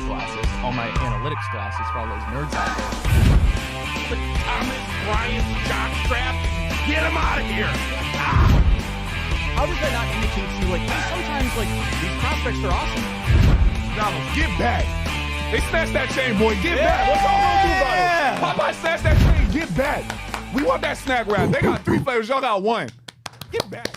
glasses, all my analytics glasses for all those nerds out there. The Thomas Bryant jockstrap, get him out of here! How does that not indicate to you, like, hey, sometimes, like, these prospects are awesome? Donald, get back! They snatched that chain, boy. Get back! What's y'all gonna do about it? Popeye snatched that chain. Get back! We want that snack wrap. They got 3 flavors. Y'all got 1. Get back!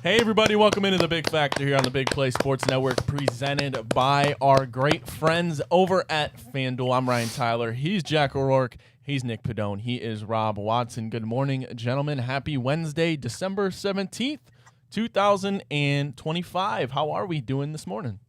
Hey everybody, welcome into the Big Factor here on the Big Play Sports Network, presented by our great friends over at FanDuel. I'm Ryan Tyler. He's Jack O'Rourke. He's Nick Padone. He is Rob Watson. Good morning, gentlemen. Happy Wednesday, December 17th, 2025. How are we doing this morning?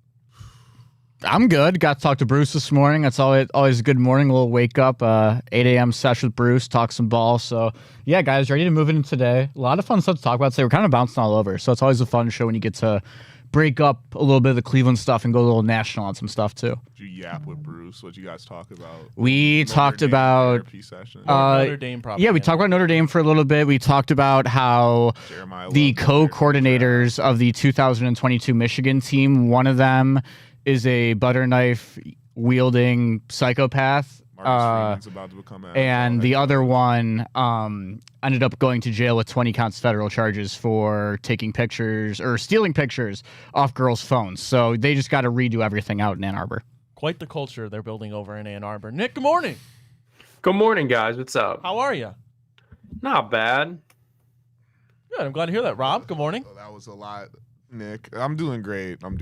I'm good. Got to talk to Bruce this morning. That's always a good morning. A little wake up, 8 a.m. sesh with Bruce, talk some ball. So, yeah, guys, ready to move in today. A lot of fun stuff to talk about today. We're kind of bouncing all over. So it's always a fun show when you get to break up a little bit of the Cleveland stuff and go a little national on some stuff, too. Did you yap with Bruce? What you guys talk about? We talked about Notre Dame probably. Yeah, we talked about Notre Dame for a little bit. We talked about how the co-coordinators of the 2022 Michigan team, one of them is a butter knife wielding psychopath, Marcus about to become and the other one ended up going to jail with 20 counts federal charges for taking pictures or stealing pictures off girls' phones. So they just got to redo everything out in Ann Arbor. Quite the culture they're building over in Ann Arbor. Nick, good morning. Good morning, guys. What's up? How are you? Not bad. Good. I'm glad to hear that. Rob, good morning. Oh, that was a lot. Nick, I'm doing great. Ryan,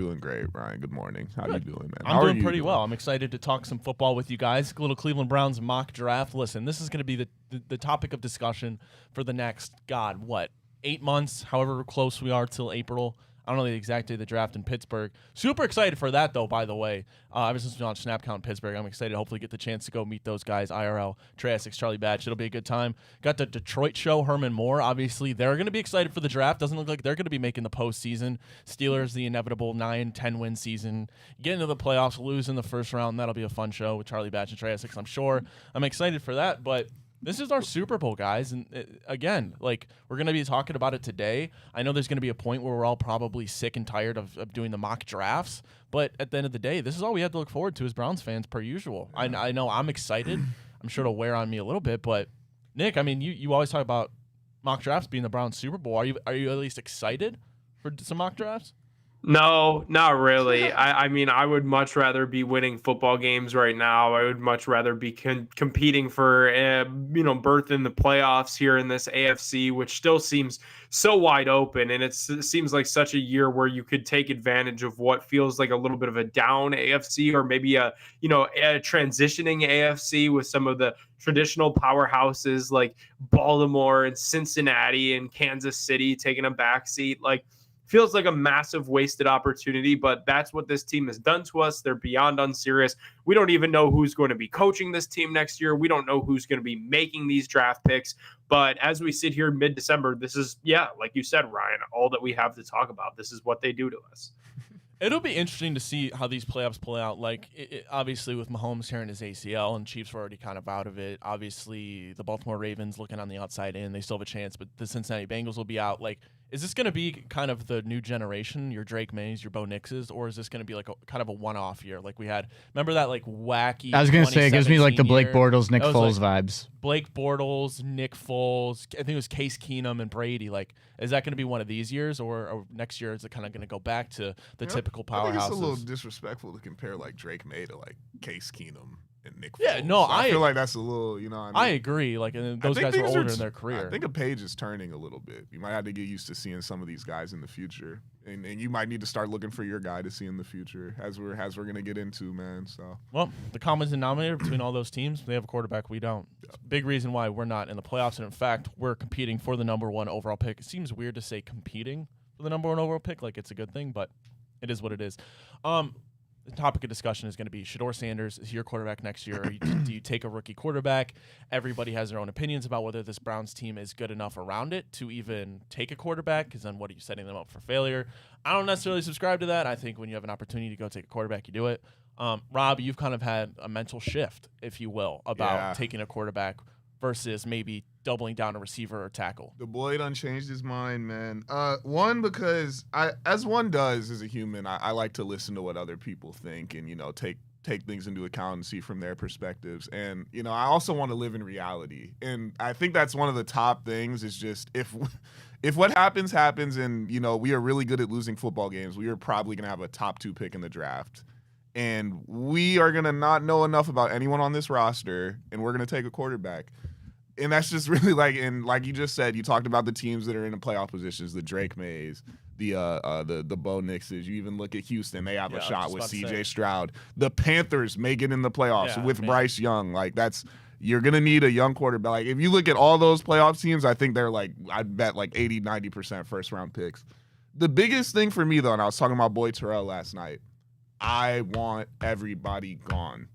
good morning. How you doing, man? I'm doing pretty well. I'm excited to talk some football with you guys. A little Cleveland Browns mock draft. Listen, this is going to be the topic of discussion for the next, 8 months, however close we are till April. I don't know the exact day of the draft in Pittsburgh. Super excited for that, though, by the way. Ever since we launched Snap Count in Pittsburgh, I'm excited to hopefully get the chance to go meet those guys, IRL, Trey Essex, Charlie Batch. It'll be a good time. Got the Detroit show, Herman Moore. Obviously, they're going to be excited for the draft. Doesn't look like they're going to be making the postseason. Steelers, the inevitable 9-10 win season. Get into the playoffs, lose in the first round. That'll be a fun show with Charlie Batch and Trey Essex, I'm sure. I'm excited for that, but this is our Super Bowl, guys, and again, we're going to be talking about it today. I know there's going to be a point where we're all probably sick and tired of doing the mock drafts, but at the end of the day, this is all we have to look forward to as Browns fans, per usual. I know I'm excited. I'm sure it'll wear on me a little bit, but Nick, I mean, you always talk about mock drafts being the Browns Super Bowl. Are you at least excited for some mock drafts? No, not really. I mean, I would much rather be winning football games right now. I would much rather be competing for, berth in the playoffs here in this AFC, which still seems so wide open. And it seems like such a year where you could take advantage of what feels like a little bit of a down AFC, or maybe a transitioning AFC with some of the traditional powerhouses like Baltimore and Cincinnati and Kansas City taking a backseat. Feels like a massive wasted opportunity, but that's what this team has done to us. They're beyond unserious. We don't even know who's going to be coaching this team next year. We don't know who's going to be making these draft picks. But as we sit here mid-December, this is, like you said, Ryan, all that we have to talk about. This is what they do to us. It'll be interesting to see how these playoffs play out. Obviously, with Mahomes tearing his ACL and Chiefs were already kind of out of it. Obviously, the Baltimore Ravens looking on the outside in. They still have a chance, but the Cincinnati Bengals will be out. Is this going to be kind of the new generation, your Drake Mays, your Bo Nixes, or is this going to be kind of a one-off year like we had? Remember that wacky? I was going to say, it gives me the Blake Bortles, Nick Foles vibes. Blake Bortles, Nick Foles, I think it was Case Keenum and Brady. Is that going to be one of these years, or next year is it kind of going to go back to the typical powerhouses? I think it's a little disrespectful to compare Drake May to Case Keenum and Nick Foles. Yeah, no, I feel like that's a little, I agree. And those guys were older in their career. I think a page is turning a little bit. You might have to get used to seeing some of these guys in the future, and you might need to start looking for your guy to see in the future as we're gonna get into, man. So the common denominator between all those teams, they have a quarterback, we don't. It's a big reason why we're not in the playoffs, and in fact, we're competing for the number 1 overall pick. It seems weird to say competing for the number 1 overall pick, like it's a good thing, but it is what it is. The topic of discussion is going to be Shedeur Sanders is your quarterback next year. Do you take a rookie quarterback? Everybody has their own opinions about whether this Browns team is good enough around it to even take a quarterback, because then what are you setting them up for failure? I don't necessarily subscribe to that. I think when you have an opportunity to go take a quarterback, you do it. Rob, you've kind of had a mental shift, if you will, about taking a quarterback versus maybe doubling down a receiver or tackle. The boy done changed his mind, man. One, because as one does as a human, I like to listen to what other people think and, take take things into account and see from their perspectives. And, you know, I also want to live in reality. And I think that's one of the top things is just if what happens and, you know, we are really good at losing football games, we are probably going to have a top 2 pick in the draft. And we are going to not know enough about anyone on this roster, and we're going to take a quarterback. And that's just really and like you just said, you talked about the teams that are in the playoff positions, the Drake Mays, the Bo Nixes. You even look at Houston; they have a shot with C.J. Stroud. The Panthers make it in the playoffs with Bryce Young. You're gonna need a young quarterback. Like if you look at all those playoff teams, I think they're I'd bet 80-90% first round picks. The biggest thing for me though, and I was talking about Boy Terrell last night, I want everybody gone.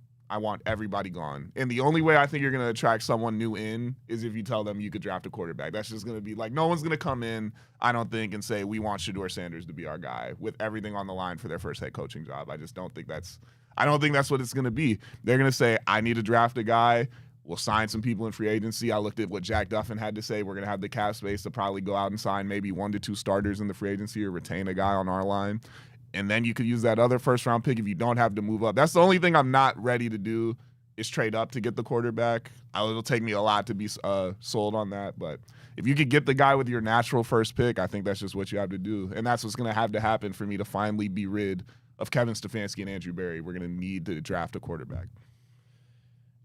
And the only way I think you're going to attract someone new in is if you tell them you could draft a quarterback. That's just going to be no one's going to come in, I don't think, and say, we want Shedeur Sanders to be our guy with everything on the line for their first head coaching job. I don't think that's what it's going to be. They're going to say, I need to draft a guy. We'll sign some people in free agency. I looked at what Jack Duffin had to say. We're going to have the cap space to probably go out and sign maybe 1 to 2 starters in the free agency or retain a guy on our line. And then you could use that other first-round pick if you don't have to move up. That's the only thing I'm not ready to do is trade up to get the quarterback. It'll take me a lot to be sold on that. But if you could get the guy with your natural first pick, I think that's just what you have to do. And that's what's going to have to happen for me to finally be rid of Kevin Stefanski and Andrew Berry. We're going to need to draft a quarterback.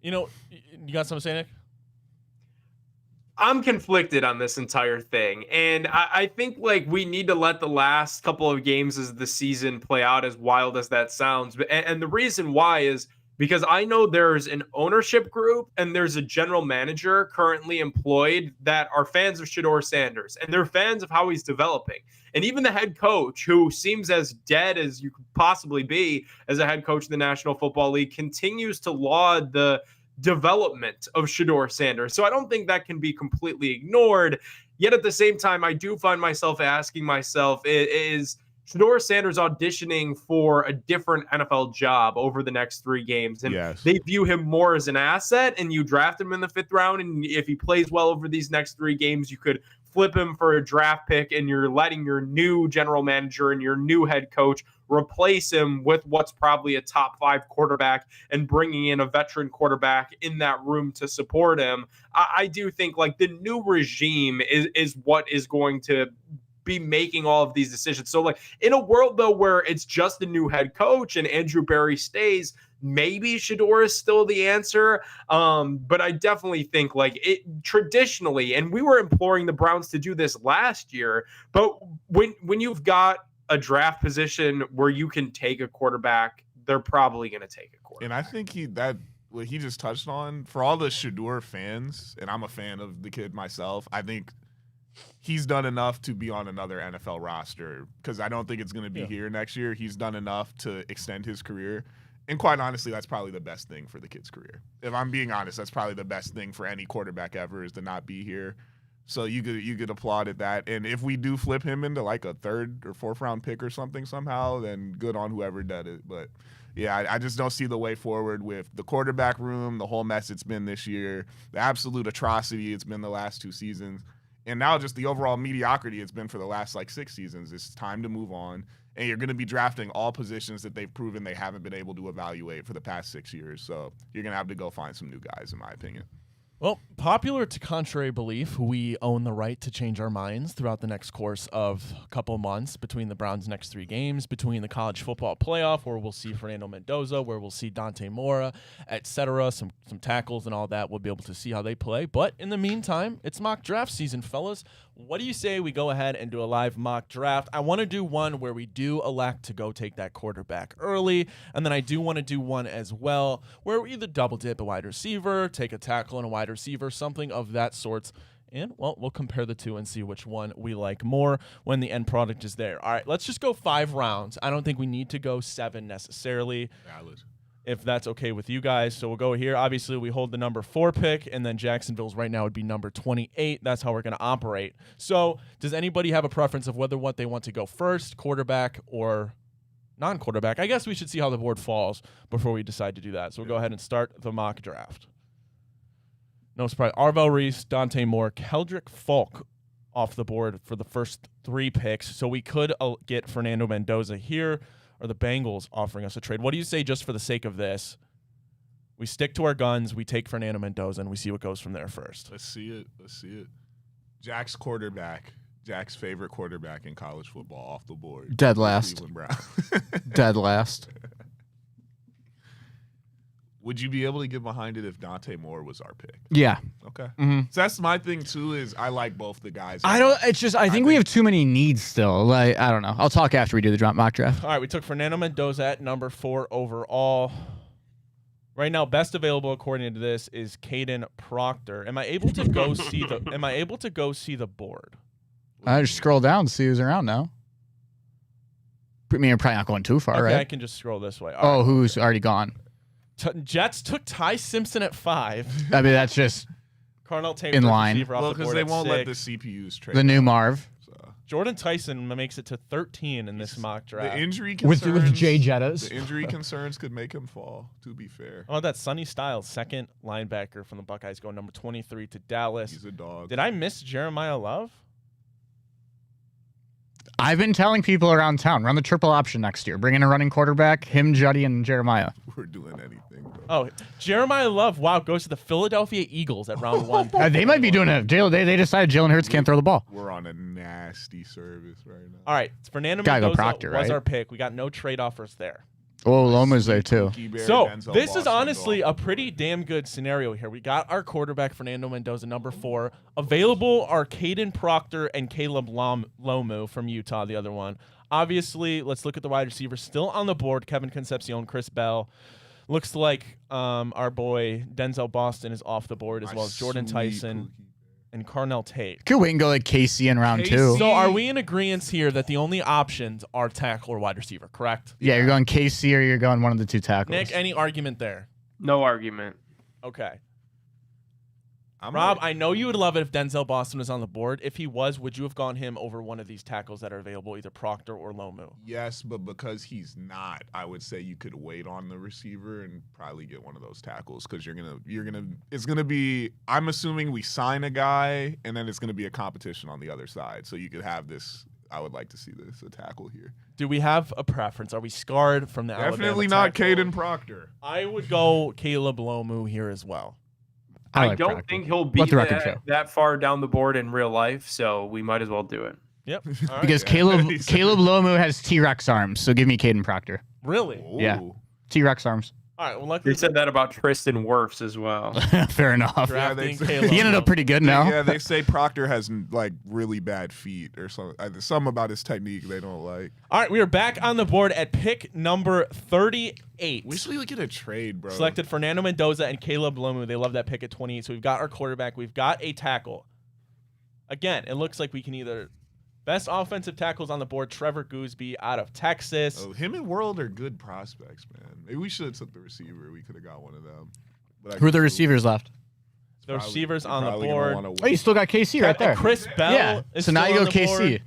You know, you got something to say, Nick? I'm conflicted on this entire thing. And I think we need to let the last couple of games of the season play out, as wild as that sounds. And the reason why is because I know there's an ownership group and there's a general manager currently employed that are fans of Shedeur Sanders, and they're fans of how he's developing. And even the head coach, who seems as dead as you could possibly be as a head coach in the National Football League, continues to laud the development of Shedeur Sanders. So I don't think that can be completely ignored. Yet at the same time, I do find myself asking myself, is Shedeur Sanders auditioning for a different NFL job over the next 3 games? And they view him more as an asset, and you draft him in the 5th round. And if he plays well over these next 3 games, you could flip him for a draft pick, and you're letting your new general manager and your new head coach replace him with what's probably a top 5 quarterback and bringing in a veteran quarterback in that room to support him. I do think the new regime is what is going to be making all of these decisions. So in a world though where it's just a new head coach and Andrew Berry stays, maybe Shedeur is still the answer. But I definitely think it traditionally, and we were imploring the Browns to do this last year, but when you've got a draft position where you can take a quarterback, they're probably going to take a quarterback. And I think what he just touched on, for all the Shedeur fans, and I'm a fan of the kid myself, I think he's done enough to be on another NFL roster, because I don't think it's going to be here next year. He's done enough to extend his career. And quite honestly, that's probably the best thing for the kid's career. If I'm being honest, that's probably the best thing for any quarterback ever, is to not be here. So you could applaud at that. And if we do flip him into a 3rd or 4th round pick or something somehow, then good on whoever did it. But yeah, I just don't see the way forward with the quarterback room, the whole mess it's been this year, the absolute atrocity it's been the last 2 seasons, and now just the overall mediocrity it's been for the last 6 seasons. It's time to move on. And you're going to be drafting all positions that they've proven they haven't been able to evaluate for the past 6 years. So you're going to have to go find some new guys, in my opinion. Well, popular to contrary belief, we own the right to change our minds throughout the next course of a couple months between the Browns' next 3 games, between the college football playoff, where we'll see Fernando Mendoza, where we'll see Dante Mora, etc., some tackles and all that. We'll be able to see how they play. But in the meantime, it's mock draft season, fellas. What do you say we go ahead and do a live mock draft? I want to do one where we do elect to go take that quarterback early, and then I do want to do one as well where we either double dip a wide receiver, take a tackle and a wide receiver, something of that sort. And, well, we'll compare the 2 and see which one we like more when the end product is there. All right, let's just go 5 rounds. I don't think we need to go 7 necessarily. Valid. If that's okay with you guys. So we'll go here. Obviously, we hold the number 4 pick, and then Jacksonville's right now would be number 28. That's how we're going to operate. So does anybody have a preference of whether what they want to go first, quarterback or non-quarterback? I guess we should see how the board falls before we decide to do that. So we'll go ahead and start the mock draft. No surprise. Arvell Reese, Dante Moore, Keldrick Falk off the board for the first 3 picks. So we could get Fernando Mendoza here. are the Bengals offering us a trade. What do you say just for the sake of this? We stick to our guns. We take Fernando Mendoza, and we see what goes from there first. Let's see it. Jack's quarterback. Jack's favorite quarterback in college football off the board. Dead last. Cleveland Brown. Dead last. Would you be able to get behind it if Dante Moore was our pick? Yeah. Okay. Mm-hmm. So that's my thing too. Is I like both the guys. I think we have too many needs still. Like, I don't know. I'll talk after we do the mock draft. All right, we took Fernando Mendoza at number 4 overall. Right now, best available according to this is Caden Proctor. Am I able to go see the board? I just scroll down and see who's around now. I mean, you're probably not going too far, Okay, right? I can just scroll this way. All right. Who's already gone? Jets took Ty Simpson at 5. I mean, that's just Carnell Tate in line. Well, because they won't let the CPUs trade. The new Marv. So. Jordan Tyson makes it to 13 in this mock draft. The injury concerns with Jay Jettas. The injury concerns could make him fall. To be fair. Oh, that's Sonny Styles, second linebacker from the Buckeyes, going number 23 to Dallas. He's a dog. Did I miss Jeremiah Love? I've been telling people around town, run the triple option next year. Bring in a running quarterback, him, Juddy, and Jeremiah. We're doing anything, bro. Oh, Jeremiah Love, wow, goes to the Philadelphia Eagles at round 1. They might be doing it. They decided Jalen Hurts can't throw the ball. We're on a nasty service right now. All right, Fernando Gotta go Mendoza Proctor, was right? our pick. We got no trade offers there. Oh, Loma's there too. So this is honestly a pretty damn good scenario here. We got our quarterback, Fernando Mendoza, number 4. Available are Caden Proctor and Caleb Lomu from Utah, the other one. Obviously, let's look at the wide receivers. Still on the board, Kevin Concepcion, Chris Bell. Looks like our boy Denzel Boston is off the board, as well as Jordan Tyson and Carnell Tate. Could we can go like KC in round 2? So are we in agreement here that the only options are tackle or wide receiver, correct? Yeah, you're going KC or you're going one of the 2 tackles. Nick, any argument there? No argument. Okay. Rob, I know you would love it if Denzel Boston was on the board. If he was, would you have gone him over one of these tackles that are available, either Proctor or Lomu? Yes, but because he's not, I would say you could wait on the receiver and probably get one of those tackles because it's gonna be. I'm assuming we sign a guy and then it's gonna be a competition on the other side. So you could have this. I would like to see a tackle here. Do we have a preference? Are we scarred from the Definitely Alabama not tackle? Caden Proctor. I would go Caleb Lomu here as well. I don't think he'll be that far down the board in real life, so we might as well do it. Yep. All right. Because Caleb Lomu has T-Rex arms, so give me Caden Proctor. Really? Ooh. Yeah. T-Rex arms. All right. Well, luckily They said that about Tristan Wirfs as well. Fair enough. drafting they- Caleb He ended up Lomu. pretty good now. Yeah, they say Proctor has like really bad feet or something. Something about his technique they don't like. All right, we are back on the board at pick number 38. We should get a trade, bro. Selected Fernando Mendoza and Caleb Lomu. They love that pick at 28. So we've got our quarterback. We've got a tackle. Again, it looks like we can either best offensive tackles on the board, Trevor Gooseby out of Texas. Oh, him and World are good prospects, man. Maybe we should have took the receiver. We could have got one of them. But Who are the receivers left? The receivers on the board. Oh, you still got KC right there. Chris Bell Yeah. is So now still you on go the KC. board.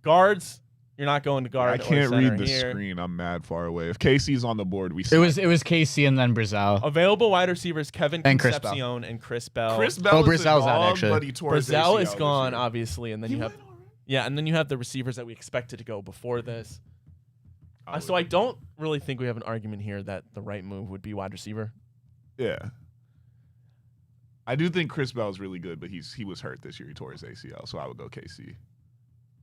Guards, you're not going to guard. I can't or center read the here. screen. I'm mad far away. If Casey's on the board, we. It was KC and then Brazil. Available wide receivers: Kevin And Chris Concepcion and Chris Bell. Chris Bell. Brazil's out, actually. But he tore his Brazil ACL is this gone, year. obviously, and then you have and then you have the receivers that we expected to go before this. So I don't really think we have an argument here that the right move would be wide receiver. Yeah. I do think Chris Bell's really good, but he was hurt this year. He tore his ACL, so I would go KC.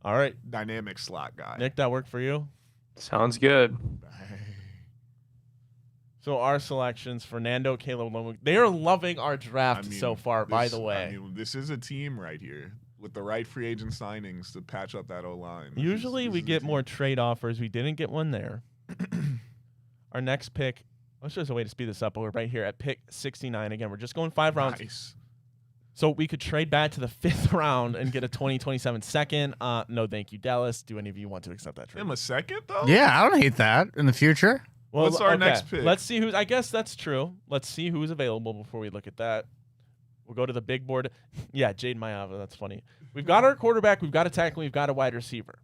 All right, Dynamic slot guy. Nick, that work for you? Sounds good. So our selections: Fernando, Caleb Lomu. They are loving our draft so far. By the way, I mean, this is a team right here with the right free agent signings to patch up that O-line. usually we get more trade offers. We didn't get one there. Our next pick. Let's just a way to speed this up. We're right here at pick 69. Again, we're just going 5 rounds. Nice. So we could trade back to the 5th round and get a 2027 second. No, thank you, Dallas. Do any of you want to accept that trade? Him a second though? Yeah, I don't hate that in the future. Well, What's our next pick? Let's see who's. I guess that's true. Let's see who's available before we look at that. We'll go to the big board. Yeah, Jade Mayava. That's funny. We've got our quarterback. We've got a tackle. We've got a wide receiver.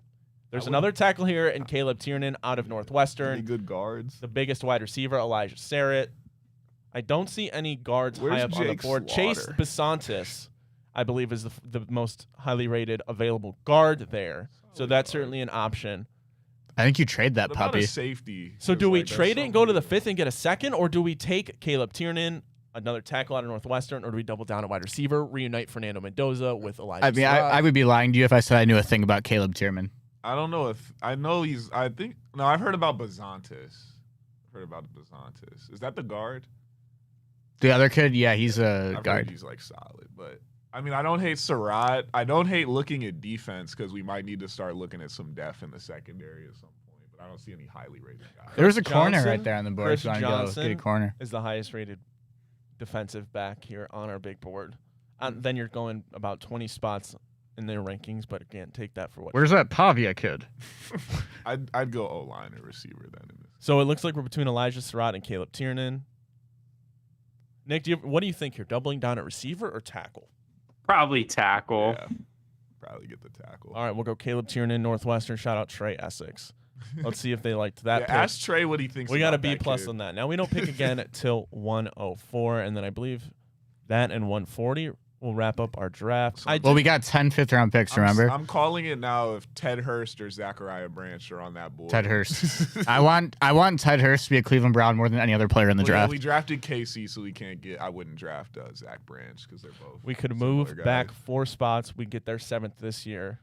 There's another tackle here in Caleb Tiernan out of Northwestern. Any good guards? The biggest wide receiver, Elijah Sarrett. I don't see any guards Where's high up on the Jake board. Slaughter? Chase Besantis, I believe, is the most highly rated available guard there. So that's certainly an option. I think you trade that What about puppy. a safety? So 'Cause, do we like, there's trade it so and go to the many- 5th and get a second, or do we take Caleb Tiernan, another tackle out of Northwestern, or do we double down at wide receiver, reunite Fernando Mendoza with Elijah I mean, Surratt? I would be lying to you if I said I knew a thing about Caleb Tierman. I don't know if I know he's. I think no. I've heard about Bazantes. I've heard about Bazantes. Is that the guard? The other kid, yeah, he's a I've heard guard. he's like solid, but I mean, I don't hate Surratt. I don't hate looking at defense because we might need to start looking at some depth in the secondary at some point. But I don't see any highly rated guys. There's a corner Johnson, right there on the board. Chris If you want to go Johnson. get a corner. Is the highest rated defensive back here on our big board. Then you're going about 20 spots in their rankings, but again, take that for what. Where's that Pavia kid? I'd go O line or receiver then. In this. So it looks like we're between Elijah Surratt and Caleb Tiernan. Nick, what do you think here? Doubling down at receiver or tackle? Probably tackle. Yeah, probably get the tackle. All right, we'll go Caleb Tiernan, Northwestern. Shout out Trey Essex. Let's see if they liked that Yeah, pick. ask Trey what he thinks. We got a about B that plus kid. on that. Now we don't pick again till 104, and then I believe that and 140 will wrap up our draft. Well, we got 10 fifth-round picks, remember? I'm calling it now if Ted Hurst or Zachariah Branch are on that board. Ted Hurst. I want Ted Hurst to be a Cleveland Brown more than any other player in the Well, yeah, draft. we drafted KC, so we can't get. I wouldn't draft Zach Branch because they're both. We could similar move guys. back 4 spots. We get their 7th this year.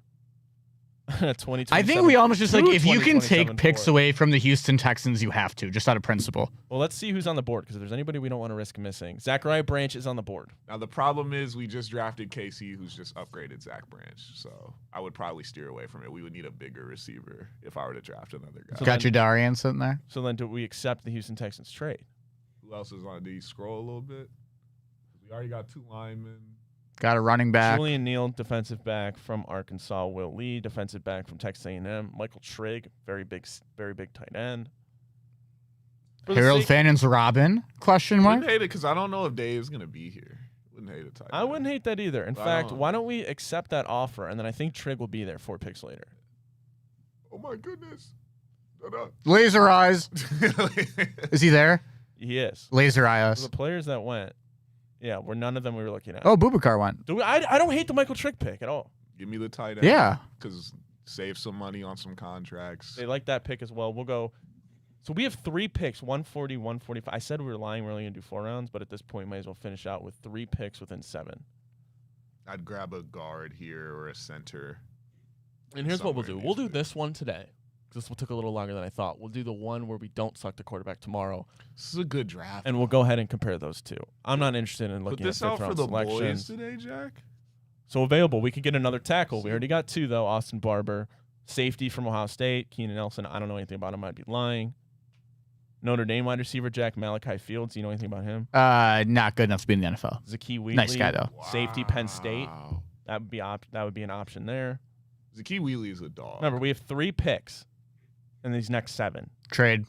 2027. I think we almost just like Two if you can 2027 take picks forward. away from the Houston Texans, you have to, just out of principle. Well, let's see who's on the board because if there's anybody we don't want to risk missing, Zachariah Branch is on the board. Now the problem is we just drafted KC, who's just upgraded Zach Branch. So I would probably steer away from it. We would need a bigger receiver if I were to draft another guy. So Got then- your Darian sitting there. So then, do we accept the Houston Texans trade? Who else is on? Do you scroll a little bit? We already got 2 linemen. Got a running back. Julian Neal, defensive back from Arkansas. Will Lee, defensive back from Texas A&M. Michael Trigg, very big tight end. For the Harold sake- Fannon's Robin? Question mark. Wouldn't hate it because I don't know if Dave's gonna be here. Wouldn't hate a tight. I wouldn't hate that either. In I fact, don't- why don't we accept that offer, and then I think Trigg will be there 4 picks later. Oh my goodness. Shut Laser eyes. up. Is he there? He is. Laser The eyes. players that went, yeah, were none of them we were looking at. Oh, Boubacar went. I don't hate the Michael Trigg pick at all. Give me the tight end. Yeah. Because save some money on some contracts. They like that pick as well. We'll go. So we have 3 picks, 140, 145. I said we were lying. We're only going to do 4 rounds, but at this point, might as well finish out with 3 picks within 7. I'd grab a guard here or a center. And here's what we'll somewhere do. in We'll these do this one today. This took a little longer than I thought. We'll do the one where we don't suck the quarterback tomorrow, This is a good draft. and we'll go ahead and compare those 2. I'm not interested in Put looking at this out for 5th-round the boys selections. today, Jack. So available, we could get another tackle. We already got 2, though. Austin Barber, safety from Ohio State. Keenan Nelson, I don't know anything about him. I'd be lying. Notre Dame wide receiver Jack Malachi Fields. Do you know anything about him? Not good enough to be in the NFL. Zaki Wheatley. Nice guy though. Safety Penn State. Wow. That would be an option there. Zaki Wheatley is a dog. Remember, we have 3 picks in these next 7. Trade.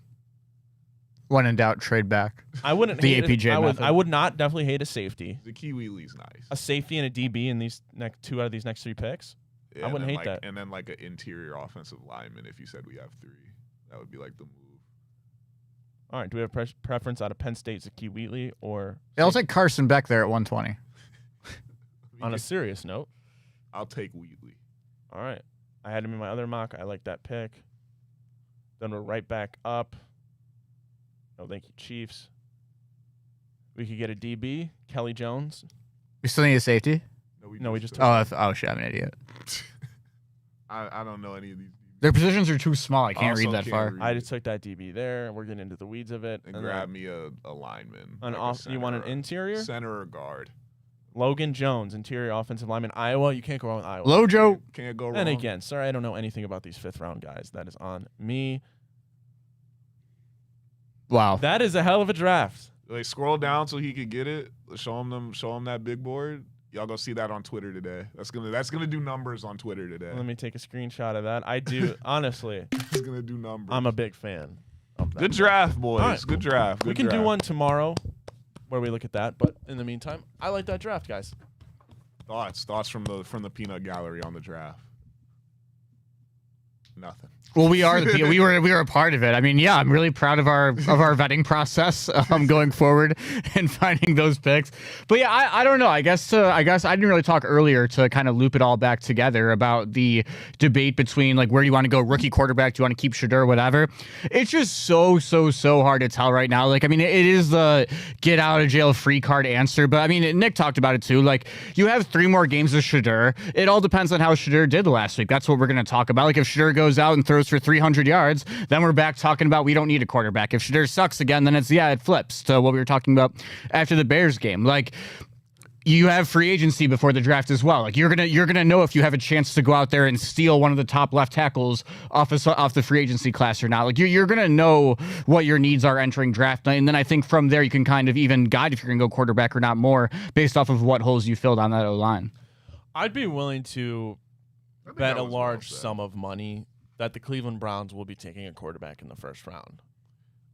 When in doubt, trade back. I wouldn't The hate APJ it. method. I would not definitely hate a safety. Zaki Wheatley's nice. A safety and a DB in these next 2 out of these next 3 picks. Yeah, I and wouldn't then hate like, that. And then like an interior offensive lineman if you said we have 3. That would be like the move. All right. Do we have preference out of Penn State, Zaki Wheatley, or I'll take Carson Beck there at 120. on a serious note? I'll take Wheatley. All right. I had him in my other mock. I like that pick. Then we're right back up. No, thank you, Chiefs. We could get a DB, Kelly Jones. We still need a safety? No, we just took- Oh, shit, I'm an idiot. I don't know any of these. Their positions are too small. I can't Also read that can't far. read. I just took that DB there. We're getting into the weeds of it. And then grab me a lineman. an like a off. You want an center or- interior? Center or guard. Logan Jones, interior offensive lineman, Iowa. You can't go wrong with Iowa. Lojo. Can't go wrong. And again, sorry, I don't know anything about these 5th-round guys. That is on me. Wow. That is a hell of a draft. Like scroll down so he could get it. Show him that big board. Y'all go see that on Twitter today. That's gonna do numbers on Twitter today. Let me take a screenshot of that. I do honestly. It's gonna do numbers. I'm a big fan of that. Good draft, boys. All right. Good draft. We Good can do draft. one tomorrow where we look at that. But in the meantime, I like that draft, guys. Thoughts from the peanut gallery on the draft. Nothing. Well, we were a part of it. I mean, yeah, I'm really proud of our vetting process going forward and finding those picks. But yeah, I don't know. I guess I didn't really talk earlier to kind of loop it all back together about the debate between like where do you want to go, rookie quarterback, do you want to keep Shedeur, whatever. It's just so hard to tell right now. Like, I mean, it is the get out of jail free card answer, but I mean, Nick talked about it too. Like, you have 3 more games of Shedeur. It all depends on how Shedeur did last week. That's what we're going to talk about. Like, if Shedeur goes out and throws for 300 yards, then we're back talking about we don't need a quarterback. If Shedeur sucks again, then it flips to what we were talking about after the Bears game. Like, you have free agency before the draft as well. Like, you're gonna know if you have a chance to go out there and steal one of the top left tackles off the free agency class or not. Like, you're gonna know what your needs are entering draft night, and then I think from there you can kind of even guide if you're gonna go quarterback or not more based off of what holes you filled on that O-line. I'd be willing to bet a large sum of money that the Cleveland Browns will be taking a quarterback in the first round.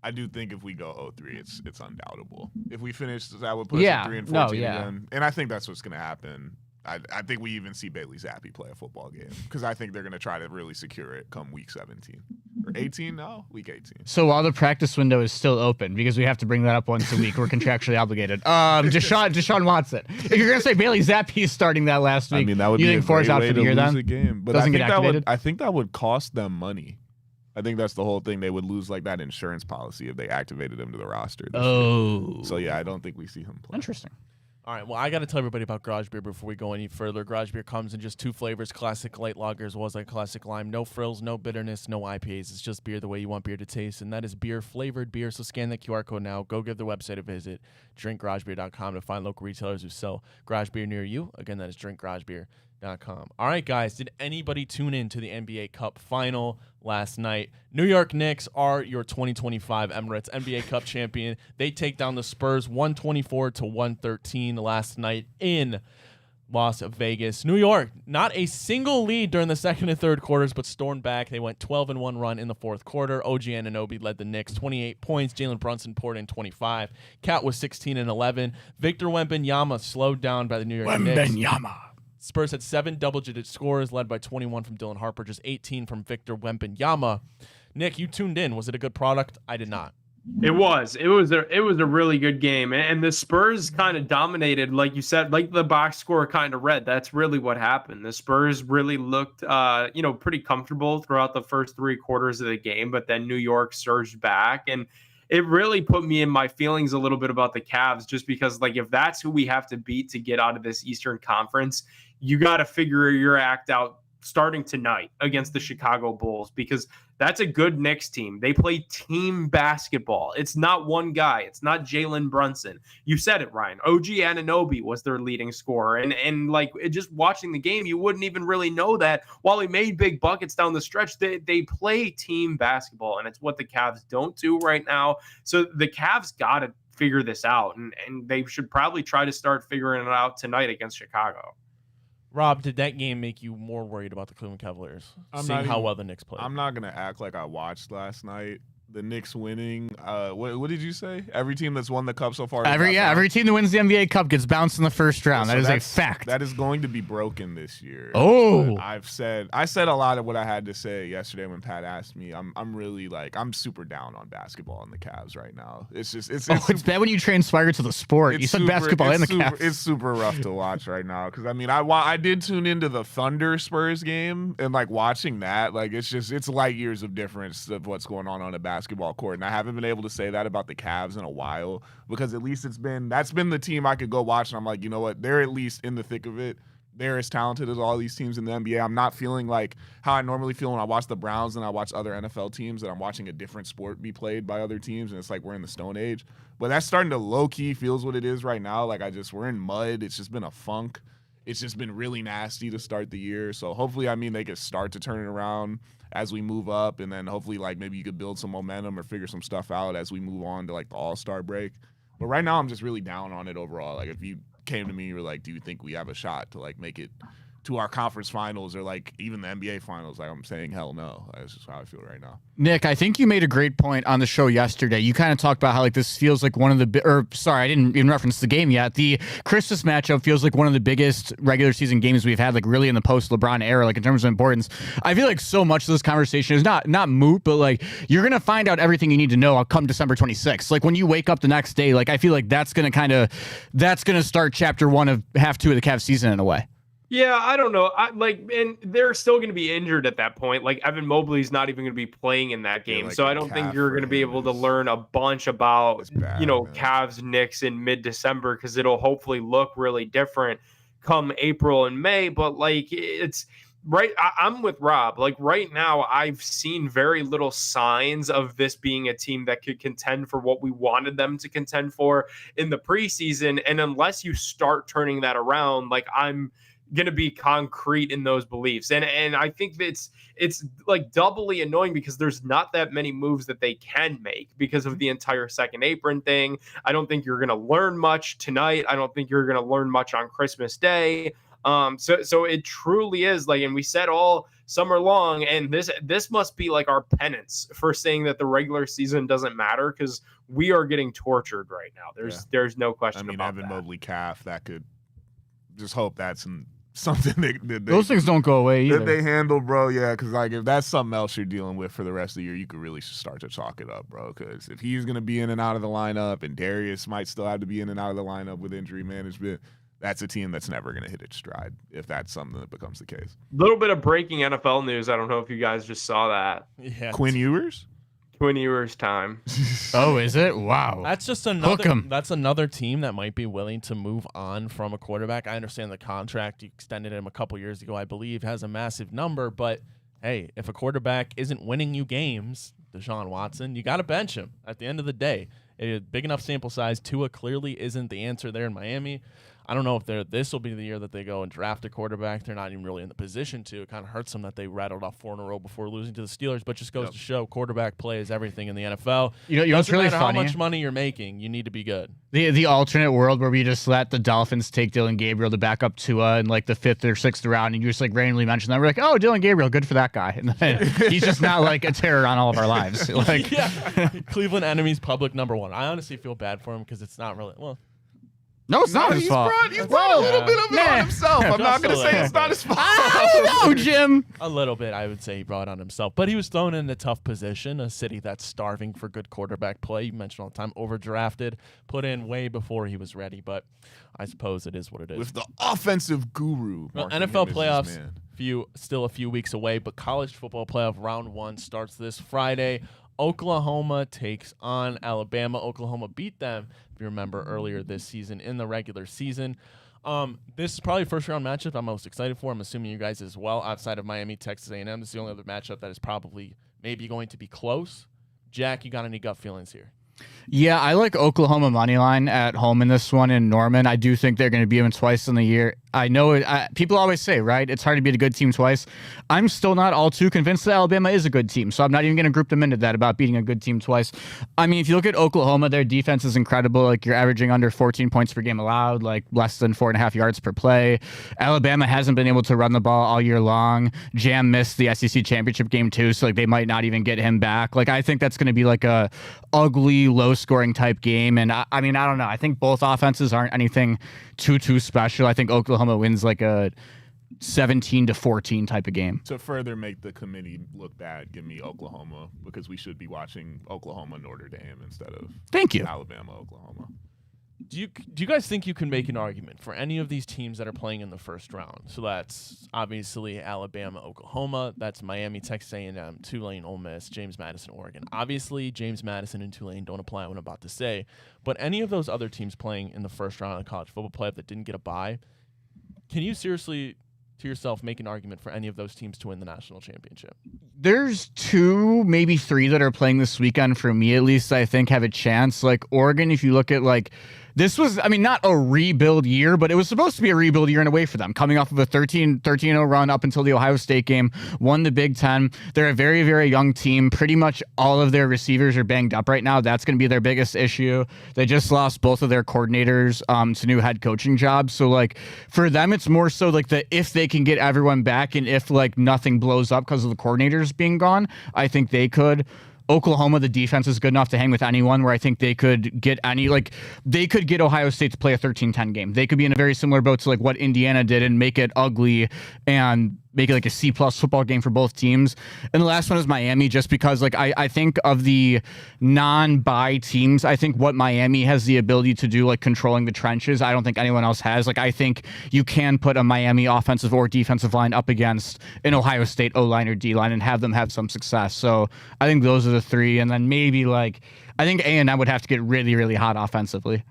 I do think if we go 0-3, it's undoubtable. If we finish, that would put us at 3-14 again. And I think that's what's going to happen. I think we even see Bailey Zappi play a football game because I think they're going to try to really secure it come week 17 or 18. No, week 18. So while the practice window is still open, because we have to bring that up once a week, we're contractually obligated. Deshaun Watson. If you're going to say Bailey Zappi is starting that last week, I mean, that would you be think a Four's great out way for the to year lose then? a game. But Doesn't get activated? I think that would cost them money. I think that's the whole thing. They would lose like that insurance policy if they activated him to the roster. Oh. So yeah, I don't think we see him play. Interesting. All right, well, I got to tell everybody about Garage Beer before we go any further. Garage Beer comes in just 2 flavors, classic light lager as well as like classic lime. No frills, no bitterness, no IPAs. It's just beer the way you want beer to taste, and that is beer-flavored beer. So scan the QR code now. Go give their website a visit, drinkgaragebeer.com, to find local retailers who sell garage beer near you. Again, that is drinkgaragebeer.com. All right, guys, did anybody tune in to the NBA Cup final last night? New York Knicks are your 2025 Emirates NBA Cup champion. They take down the Spurs 124-113 last night in Las Vegas. New York, not a single lead during the second and third quarters, but stormed back. They went 12-1 run in the fourth quarter. OG Anunoby led the Knicks, 28 points. Jalen Brunson poured in 25. Cat was 16-11. Victor Wembanyama slowed down by the New York Knicks. Spurs had 7 double-digit scores, led by 21 from Dylan Harper, just 18 from Victor Wembanyama. Nick, you tuned in. Was it a good product? I did not. It was a really good game, and the Spurs kind of dominated, like you said, like the box score kind of read. That's really what happened. The Spurs really looked, pretty comfortable throughout the first 3 quarters of the game, but then New York surged back, and it really put me in my feelings a little bit about the Cavs, just because, like, if that's who we have to beat to get out of this Eastern Conference, you got to figure your act out starting tonight against the Chicago Bulls, because that's a good Knicks team. They play team basketball. It's not one guy. It's not Jalen Brunson. You said it, Ryan. OG Anunoby was their leading scorer. And like, just watching the game, you wouldn't even really know that. While he made big buckets down the stretch, they play team basketball, and it's what the Cavs don't do right now. So the Cavs got to figure this out, and they should probably try to start figuring it out tonight against Chicago. Rob, did that game make you more worried about the Cleveland Cavaliers, seeing how well the Knicks played? I'm not going to act like I watched last night. The Knicks winning. What did you say? Every team that's won the Cup so far. Every team that wins the NBA Cup gets bounced in the first round. That is a fact. That is going to be broken this year. Oh, I said a lot of what I had to say yesterday when Pat asked me. I'm really I'm super down on basketball and the Cavs right now. It's just it's bad when you transpire to the sport. You said basketball and the Cavs. It's super rough to watch right now because I did tune into the Thunder Spurs game, and watching that, it's light years of difference of what's going on a basketball court, and I haven't been able to say that about the Cavs in a while, because at least that's been the team I could go watch and I'm like, you know what, they're at least in the thick of it. They're as talented as all these teams in the NBA. I'm not feeling like how I normally feel when I watch the Browns and I watch other NFL teams, that I'm watching a different sport be played by other teams, and it's like we're in the Stone Age. But that's starting to low-key feels what it is right now. We're in mud. It's just been a funk. It's just been really nasty to start the year. So hopefully, they could start to turn it around as we move up, and then hopefully maybe you could build some momentum or figure some stuff out as we move on to the All-Star break. But right now I'm just really down on it overall. If you came to me, you were like, do you think we have a shot to make it to our conference finals or like even the NBA finals, like I'm saying hell no. That's just how I feel right now. Nick, I think you made a great point on the show yesterday. You kind of talked about how like this feels like one of the I didn't even reference the game yet. The Christmas matchup feels like one of the biggest regular season games we've had, like really in the post LeBron era, like in terms of importance. I feel like so much of this conversation is not moot, but like you're gonna find out everything you need to know come December 26th. Like when you wake up the next day, like I feel like that's gonna start chapter 1 of half 2 of the Cavs season in a way. Yeah, I don't know. And they're still going to be injured at that point. Like Evan Mobley's not even going to be playing in that game, like so I don't think you're going to be able to learn a bunch about bad, Cavs Knicks in mid-December because it'll hopefully look really different come April and May. But like it's right, I'm with Rob. Like right now, I've seen very little signs of this being a team that could contend for what we wanted them to contend for in the preseason. And unless you start turning that around, like I'm going to be concrete in those beliefs. And I think that it's like doubly annoying because there's not that many moves that they can make because of the entire second apron thing. I don't think you're going to learn much tonight. I don't think you're going to learn much on Christmas Day. So it truly is like, and we said all summer long, and this must be like our penance for saying that the regular season doesn't matter because we are getting tortured right now. There's no question about Evan that. Mobley calf, that could just hope that's something Those things don't go away either. that they handle, bro. Yeah, because like if that's something else you're dealing with for the rest of the year, you could really start to chalk it up, bro. Because if he's gonna be in and out of the lineup, and Darius might still have to be in and out of the lineup with injury management, that's a team that's never gonna hit its stride if that's something that becomes the case. Little bit of breaking NFL news. I don't know if you guys just saw that. Yeah. Quinn Ewers. Quinn Ewers time. Oh, is it? Wow. That's just Hook 'em. that's another team that might be willing to move on from a quarterback. I understand the contract you extended him a couple years ago, I believe, has a massive number, but hey, if a quarterback isn't winning you games, Deshaun Watson, you got to bench him at the end of the day. A big enough sample size. Tua clearly isn't the answer there in Miami. I don't know if this will be the year that they go and draft a quarterback. They're not even really in the position to. It kind of hurts them that they rattled off 4 in a row before losing to the Steelers, but just goes to show quarterback play is everything in the NFL. You know what's really matter funny? how much money you're making, you need to be good. The alternate world where we just let the Dolphins take Dylan Gabriel to back up Tua in like the 5th or 6th round, and you just like randomly mention that. We're like, oh, Dylan Gabriel, good for that guy. And then he's just now like a terror on all of our lives. Like, Yeah, Cleveland enemies public number 1. I honestly feel bad for him because it's not really no, it's not his fault. He's brought a little bit of it on himself. I'm not gonna Just a say little it's not his fault. I don't know, Jim. a little bit. I would say he brought on himself, but he was thrown in a tough position. A city that's starving for good quarterback play. You mentioned all the time, overdrafted, put in way before he was ready. But I suppose it is what it is. With the offensive guru. Well, marking NFL him as his playoffs man. still a few weeks away, but college football playoff round 1 starts this Friday. Oklahoma takes on Alabama. Oklahoma beat them, if you remember, earlier this season in the regular season. This is probably first round matchup I'm most excited for. I'm assuming you guys as well. Outside of Miami, Texas A&M, this is the only other matchup that is probably maybe going to be close. Jack, you got any gut feelings here? Yeah, I like Oklahoma money line at home in this one in Norman. I do think they're going to beat them twice in the year. I know people always say, right, it's hard to beat a good team twice. I'm still not all too convinced that Alabama is a good team, so I'm not even going to group them into that about beating a good team twice. I mean, if you look at Oklahoma, their defense is incredible. Like, you're averaging under 14 points per game allowed, like less than 4.5 yards per play. Alabama hasn't been able to run the ball all year long. Jam missed the SEC championship game too, so like they might not even get him back. Like, I think that's going to be like a ugly, low-scoring type game, and I mean, I don't know. I think both offenses aren't anything too special. I think Oklahoma wins like a 17-14 type of game. To further make the committee look bad, give me Oklahoma, because we should be watching Oklahoma Notre Dame instead of Alabama Oklahoma. Do you guys think you can make an argument for any of these teams that are playing in the first round? So that's obviously Alabama, Oklahoma. That's Miami, Texas A&M, Tulane, Ole Miss, James Madison, Oregon. Obviously, James Madison and Tulane don't apply what I'm about to say. But any of those other teams playing in the first round of the college football playoff that didn't get a bye, can you seriously, to yourself, make an argument for any of those teams to win the national championship? There's 2, maybe 3 that are playing this weekend for me, at least, I think have a chance. Like Oregon, if you look at like this was, I mean, not a rebuild year, but it was supposed to be a rebuild year in a way for them. Coming off of a 13-0 run up until the Ohio State game, won the Big Ten. They're a very, very young team. Pretty much all of their receivers are banged up right now. That's going to be their biggest issue. They just lost both of their coordinators to new head coaching jobs. So, like, for them, it's more so like if they can get everyone back and if, like, nothing blows up because of the coordinators being gone, I think they could. Oklahoma, the defense is good enough to hang with anyone where I think they could get they could get Ohio State to play a 13-10 game. They could be in a very similar boat to like what Indiana did and make it ugly and make it like a C+ football game for both teams. And the last one is Miami, just because like I think of the non-bye teams, I think what Miami has the ability to do, like controlling the trenches, I don't think anyone else has. Like I think you can put a Miami offensive or defensive line up against an Ohio State O-line or D-line and have them have some success. So I think those are the three. And then maybe like I think A&M would have to get really, really hot offensively.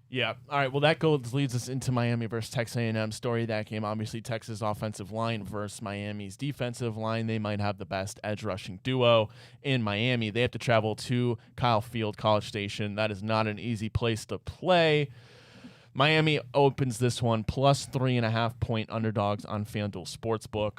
Yeah. All right. Well, that leads us into Miami versus Texas A&M. Story of that game, obviously, Texas offensive line versus Miami's defensive line. They might have the best edge rushing duo in Miami. They have to travel to Kyle Field, College Station. That is not an easy place to play. Miami opens this one plus 3.5 point underdogs on FanDuel Sportsbook.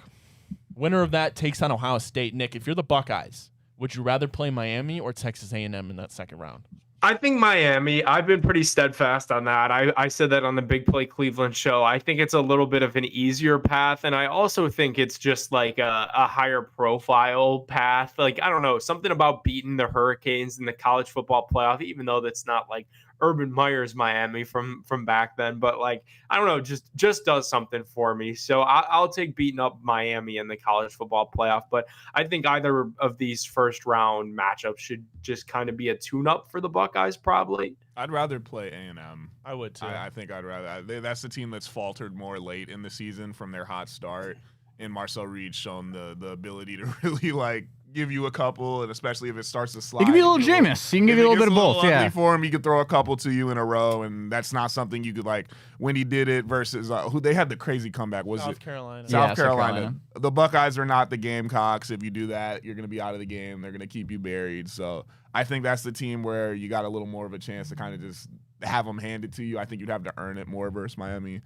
Winner of that takes on Ohio State. Nick, if you're the Buckeyes, would you rather play Miami or Texas A&M in that second round? I think Miami. I've been pretty steadfast on that. I said that on the Big Play Cleveland show. I think it's a little bit of an easier path, and I also think it's just like a higher profile path. Like, I don't know, something about beating the Hurricanes in the college football playoff, even though that's not like Urban Meyer's Miami from back then, but like, I don't know, just does something for me. So I'll take beating up Miami in the college football playoff, but I think either of these first round matchups should just kind of be a tune up for the Buckeyes probably. I'd rather play A&M. I would too. I think I'd rather. That's the team that's faltered more late in the season from their hot start, and Marcel Reed's shown the ability to really like give you a couple, and especially if it starts to slide. He can be a little Jameis. He can give you a little bit of both. Yeah. For him, he could throw a couple to you in a row, and that's not something you could like when he did it versus who they had the crazy comeback. Was South it Carolina? South Carolina. The Buckeyes are not the Gamecocks. If you do that, you're going to be out of the game. They're going to keep you buried. So I think that's the team where you got a little more of a chance to kind of just have them handed to you. I think you'd have to earn it more versus Miami.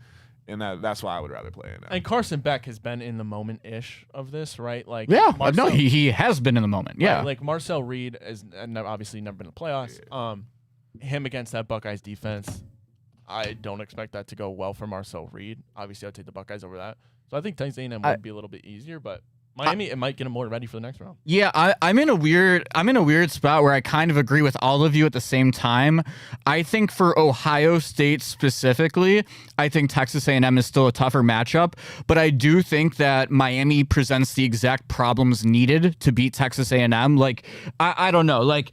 And that's why I would rather play it now. And Carson Beck has been in the moment-ish of this, right? Like, yeah, no, he has been in the moment. Yeah, right, like Marcel Reed has obviously never been in the playoffs. Yeah. Him against that Buckeyes defense, I don't expect that to go well for Marcel Reed. Obviously, I'd take the Buckeyes over that. So I think Texas A&M would be a little bit easier, but Miami, it might get them more ready for the next round. Yeah, I'm in a weird spot where I kind of agree with all of you at the same time. I think for Ohio State specifically, I think Texas A&M is still a tougher matchup, but I do think that Miami presents the exact problems needed to beat Texas A&M. Like, I don't know, like,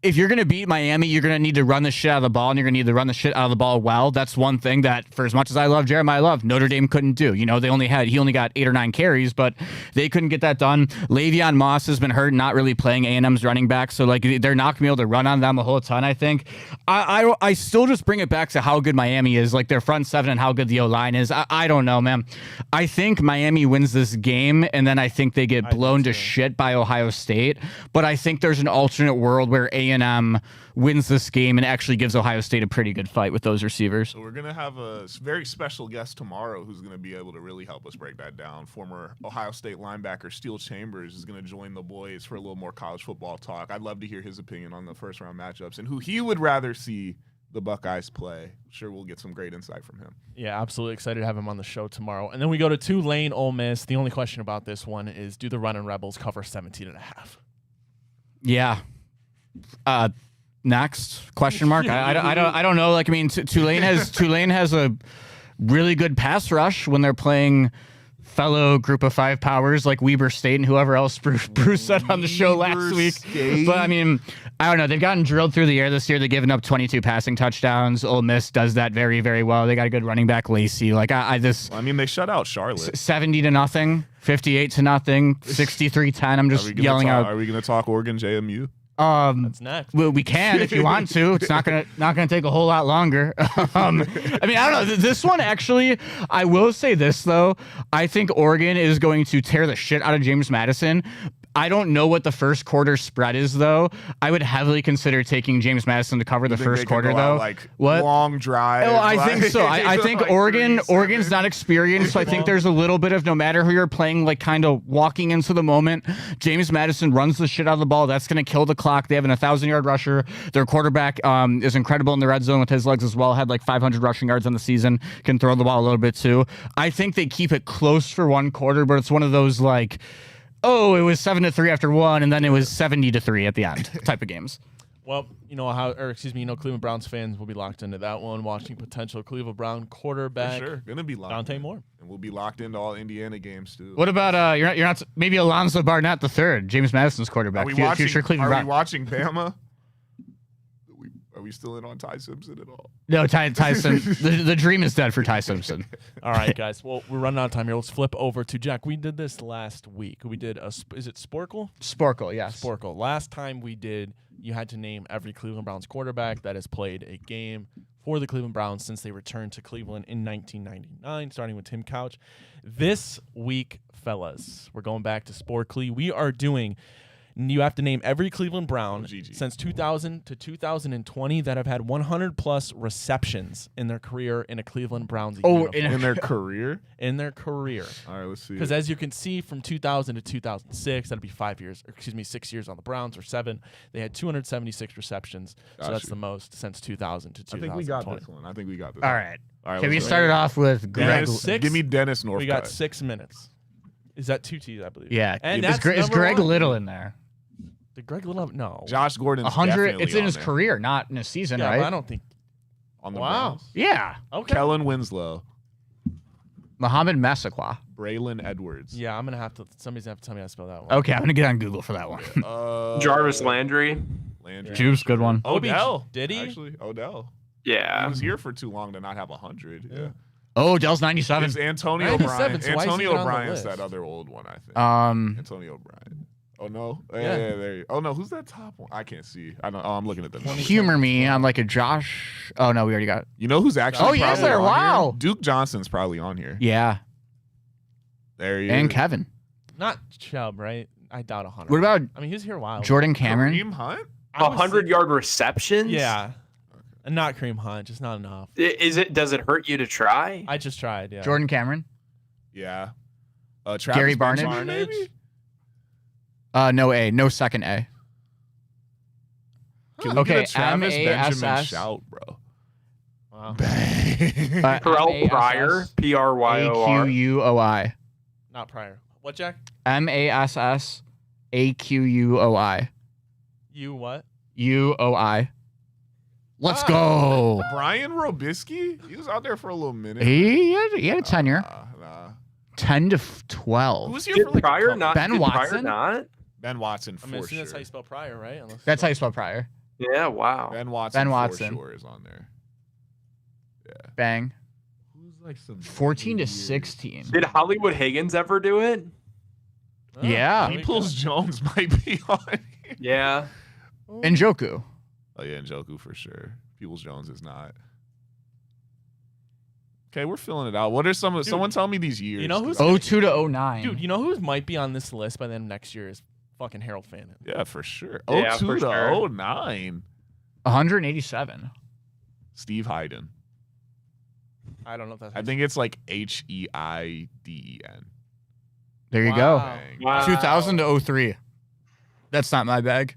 if you're going to beat Miami, you're going to need to run the shit out of the ball, and you're going to need to run the shit out of the ball well. That's one thing that, for as much as I love Jeremiah Love, Notre Dame couldn't do. You know, he only got 8 or 9 carries, but they couldn't get that done. Le'Veon Moss has been hurt, not really playing A&M's running back, so like they're not going to be able to run on them a whole ton, I think. I still just bring it back to how good Miami is, like their front seven and how good the O-line is. I don't know, man. I think Miami wins this game, and then I think they get blown to shit by Ohio State, but I think there's an alternate world where A&M wins this game and actually gives Ohio State a pretty good fight with those receivers. So we're going to have a very special guest tomorrow who's going to be able to really help us break that down. Former Ohio State linebacker Steel Chambers is going to join the boys for a little more college football talk. I'd love to hear his opinion on the first round matchups and who he would rather see the Buckeyes play. I'm sure we'll get some great insight from him. Yeah, absolutely excited to have him on the show tomorrow. And then we go to Tulane, Ole Miss. The only question about this one is, do the Runnin' Rebels cover 17.5? Yeah. Next question mark. I don't know. Like, I mean, Tulane has a really good pass rush when they're playing fellow group of 5 powers like Weber State and whoever else Bruce said on the show last week. But I mean, I don't know. They've gotten drilled through the air this year. They've given up 22 passing touchdowns. Ole Miss does that very, very well. They got a good running back, Lacey. Like I mean, they shut out Charlotte 70-0, 58-0, 63-10. I'm just yelling out. Are we going to talk Oregon JMU? That's next. Well, we can if you want to. It's not gonna take a whole lot longer. I mean, I don't know. This one actually, I will say this though. I think Oregon is going to tear the shit out of James Madison. I don't know what the first quarter spread is, though. I would heavily consider taking James Madison to cover the first quarter, though. What? Long drive. Oh, I think so. I think like Oregon's not experienced, so I think there's a little bit of no matter who you're playing, like kind of walking into the moment. James Madison runs the shit out of the ball. That's going to kill the clock. They have an 1,000-yard rusher. Their quarterback is incredible in the red zone with his legs as well. Had like 500 rushing yards on the season. Can throw the ball a little bit too. I think they keep it close for one quarter, but it's one of those like, oh, it was 7-3 after one, and then it was 70-3 at the end type of games. Well, Cleveland Browns fans will be locked into that one, watching potential Cleveland Brown quarterback. For sure, gonna be locked. Dante Moore, and we'll be locked into all Indiana games too. What about you're not maybe Alonzo Barnett III, James Madison's quarterback, future Cleveland Brown. Are we watching Bama? Are we still in on Ty Simpson at all? No, Ty Simpson. the dream is dead for Ty Simpson. All right, guys. Well, we're running out of time here. Let's flip over to Jack. We did this last week. We did is it Sporkle? Sporkle, yes. Sporkle. Last time we did, you had to name every Cleveland Browns quarterback that has played a game for the Cleveland Browns since they returned to Cleveland in 1999, starting with Tim Couch. This week, fellas, we're going back to Sporkly. We are doing. You have to name every Cleveland Brown since 2000 to 2020 that have had 100-plus receptions in their career in a Cleveland Browns uniform. In their career? In their career. All right, let's see. Because as you can see, from 2000 to 2006, that'd be 6 years on the Browns, or 7. They had 276 receptions, so that's the most since 2000 to 2020. I think we got this one. All right. Can we start it off with Greg? Give me Dennis Northcutt. We got 6 minutes. Is that 2 T's, I believe? Yeah. And is Greg Little in there? Did Greg Little? No. Josh Gordon's 100. It's in his career, not in his season, yeah, right? But I don't think. On the wow. Browns. Yeah. Okay. Kellen Winslow. Muhammad Massaquoi. Braylon Edwards. Yeah, I'm gonna have to. Somebody's gonna have to tell me how to spell that one. Okay, I'm gonna get on Google for that one. Jarvis Landry. Juice, good one. Odell. Did he? Actually, Odell. Yeah. He was here for too long to not have 100. Yeah. Oh, Dell's 97. It's Antonio O'Brien. So Antonio O'Brien's that other old one, I think. Antonio O'Brien. Oh no! Yeah, there you. Oh no! Who's that top one? I can't see. I don't. Oh, I'm looking at the. Humor me on like a Josh. Oh no, we already got. You know who's actually? Oh yes, there. Wow. Here? Duke Johnson's probably on here. Yeah. There you. And Kevin. Not Chubb, right? I doubt 100. What about? I mean, he was here a while. Jordan Cameron. Kareem Hunt. 100-yard receptions. Yeah. And not Kareem Hunt, just not enough. Does it hurt you to try? I just tried. Yeah. Jordan Cameron. Yeah. Gary Barnidge. No A, no second A. Can we get a Travis Benjamin shout, bro? Wow. Terrell Pryor, Pryor. Aquoi. Not Pryor. What, Jack? Massaquoi. You what? UOI. Let's go. Brian Robisky? He was out there for a little minute. He had a tenure. 10 to 12. Who was here for like Pryor? Not Ben Watson. Not. Ben Watson for sure. sure. That's how you spell Pryor, right? That's how you spell Pryor. Yeah. Wow. Ben Watson for sure is on there. Yeah. Bang. Who's like some 14 to 16. Did Hollywood Higgins ever do it? Oh, yeah. Peoples Jones might be on here. Yeah. Njoku. Oh yeah, Njoku for sure. Peoples Jones is not. Okay, we're filling it out. What are some of someone tell me these years? You know who's 02 to 09. Dude, you know who might be on this list by the end of next year is fucking Harold Fannin. Yeah, for sure. Yeah, 02 for to sure. 09. 187. Steve Hayden. I don't know if that's I think it's like Heiden. There you go. Wow. 2000 to 03. That's not my bag.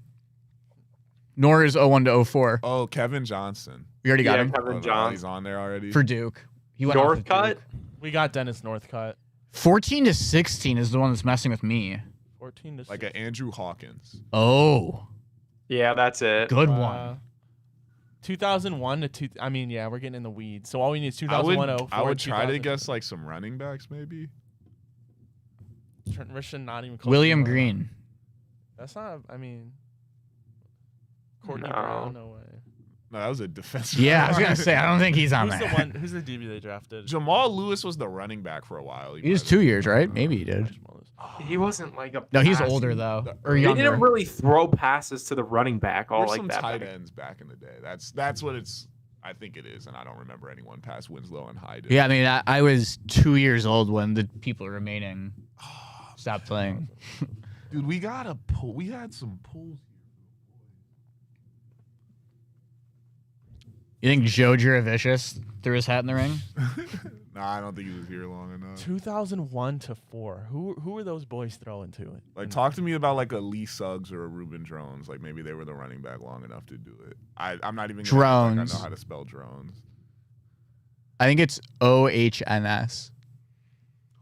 Nor is 01 to 04. Oh, Kevin Johnson. We already got him. Kevin No, Johnson. he's on there already. For Duke. He went off to Northcutt. Duke. We got Dennis Northcutt. 14 to 16 is the one that's messing with me. 14 to like an Andrew Hawkins. Oh. Yeah, that's it. Good one. 2001 to 2. I mean, yeah, we're getting in the weeds. So all we need is 2001, 04. I would try to guess like some running backs, maybe. Trent Richardson, not even close. William Green. That's not. I mean, Courtney No. Brown. No way. No, that was a defensive. Yeah, I was going to say, I don't think he's on Who's there. the one? Who's the DB they drafted? Jamal Lewis was the running back for a while. He was 2 years, right? Maybe he did. He wasn't like a. No, he's pass- older, though. Or They younger. didn't really throw passes to the running back all There's like some that. tight ends back in the day. That's what it's. I think it is, and I don't remember anyone past Winslow and Hayden. Yeah, I mean, I was 2 years old when the people remaining stopped playing. Dude, we got a pull. We had some pulls You think Joe Juravicius threw his hat in the ring? here. Nah, I don't think he was here long enough. 2001 to 4. Who were those boys throwing to it? Like, talk to me about like a Lee Suggs or a Ruben Drones. Like, maybe they were the running back long enough to do it. I'm not even gonna act like I know how to spell drones. I think it's OHNS.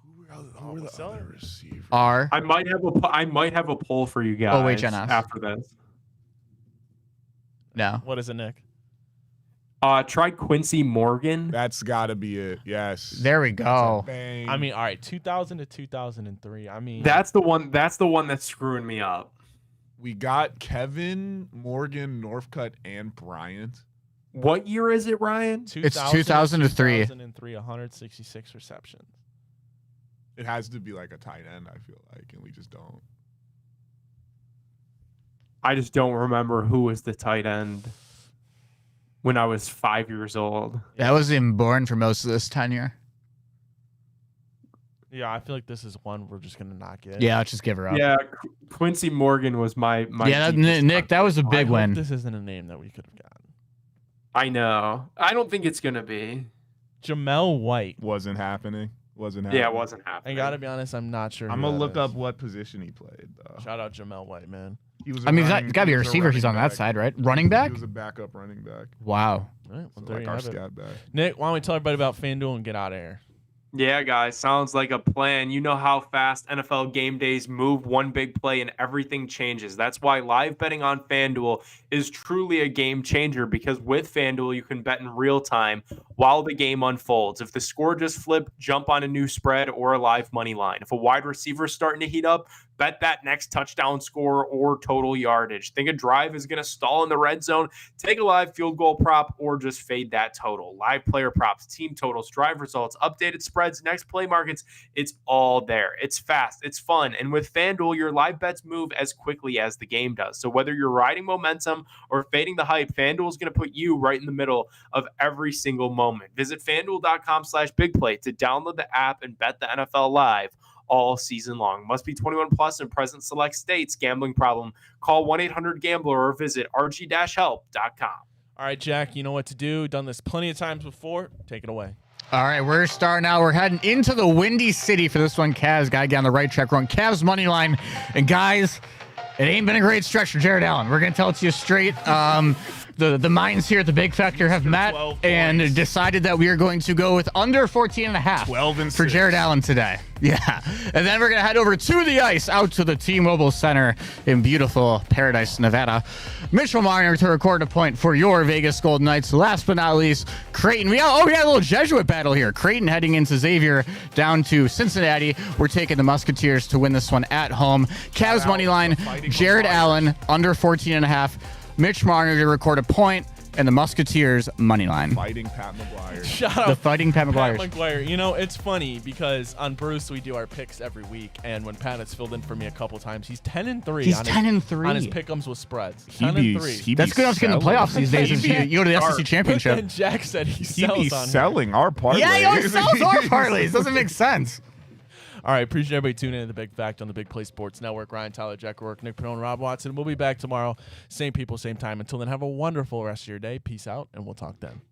Who were the other receivers? R. I might have a poll for you guys OHNS. after this. No. What is it, Nick? Try Quincy Morgan. That's got to be it. Yes. There we go. Bang. I mean, all right, 2000 to 2003. I mean, That's the one that's screwing me up. we got Kevin, Morgan, Northcutt, and Bryant. What year is it, Ryan? 2003. 2003, 166 receptions. It has to be like a tight end, I feel like, and we just don't. I just don't remember who was the tight end when I was 5 years old. That was him born for most of this tenure. Yeah, I feel like this is one we're just gonna not get. Yeah, let's just give her up. Yeah, Quincy Morgan was my Yeah, Nick, that was a big I hope win. this isn't a name that we could have gotten. I know. I don't think it's gonna be. Jamel White. Wasn't happening. Wasn't happening. Yeah, it wasn't I happening. gotta be honest, I'm not sure. I'm who gonna that look is. up what position he played, though. Shout out Jamel White, man. He was. I mean, running, he's got to be a receiver. He's on running that back. side, right? Running back? He was a backup running back. Wow. All right, well, So there like you our have it. scat back. Nick, why don't we tell everybody about FanDuel and get out of here? Yeah, guys, sounds like a plan. You know how fast NFL game days move. One big play and everything changes. That's why live betting on FanDuel is truly a game changer, because with FanDuel, you can bet in real time while the game unfolds. If the score just flipped, jump on a new spread or a live money line. If a wide receiver is starting to heat up, bet that next touchdown score or total yardage. Think a drive is going to stall in the red zone, take a live field goal prop, or just fade that total. Live player props, team totals, drive results, updated spreads, next play markets, it's all there. It's fast, it's fun, and with FanDuel, your live bets move as quickly as the game does. So whether you're riding momentum or fading the hype, FanDuel is going to put you right in the middle of every single moment. Visit FanDuel.com/BigPlay to download the app and bet the NFL live all season long. Must be 21 plus in present select states. Gambling problem? Call 1-800-GAMBLER or visit rg-help.com. All right, Jack, you know what to do. Done this plenty of times before. Take it away. All right, we're starting now. We're heading into the Windy City for this one. Cavs got to get on the right track. We're on Cavs money line. And guys, it ain't been a great stretch for Jared Allen. We're going to tell it to you straight. The minds here at the Big Factor have met and decided that we are going to go with under 14.5 12 and for 6. Jared Allen today. Yeah. And then we're going to head over to the ice, out to the T-Mobile Center in beautiful Paradise, Nevada. Mitchell Marner to record a point for your Vegas Golden Knights. Last but not least, Creighton. We got a little Jesuit battle here. Creighton heading into Xavier down to Cincinnati. We're taking the Musketeers to win this one at home. Cavs money line, Jared Allen under 14.5. Mitch Marner to record a point, and the Musketeers money line. Fighting Pat McGuire. Shout out The fighting Pat Pat McGuire. McGuire. You know, it's funny because on Bruce we do our picks every week, and when Pat has filled in for me a couple times, he's 10-3. He's on 10-3 on his pick'ems with spreads. He 10-3. That's good enough to get in the playoffs these days. If you go to the SEC But championship. then Jack said he He be sells on here. selling our parlays. Yeah, he always sells our parlays. Doesn't make sense. All right, appreciate everybody tuning in to The Big Fact on the Big Play Sports Network. Ryan, Tyler, Jack Rourke, Nick Pernone, Rob Watson. We'll be back tomorrow. Same people, same time. Until then, have a wonderful rest of your day. Peace out, and we'll talk then.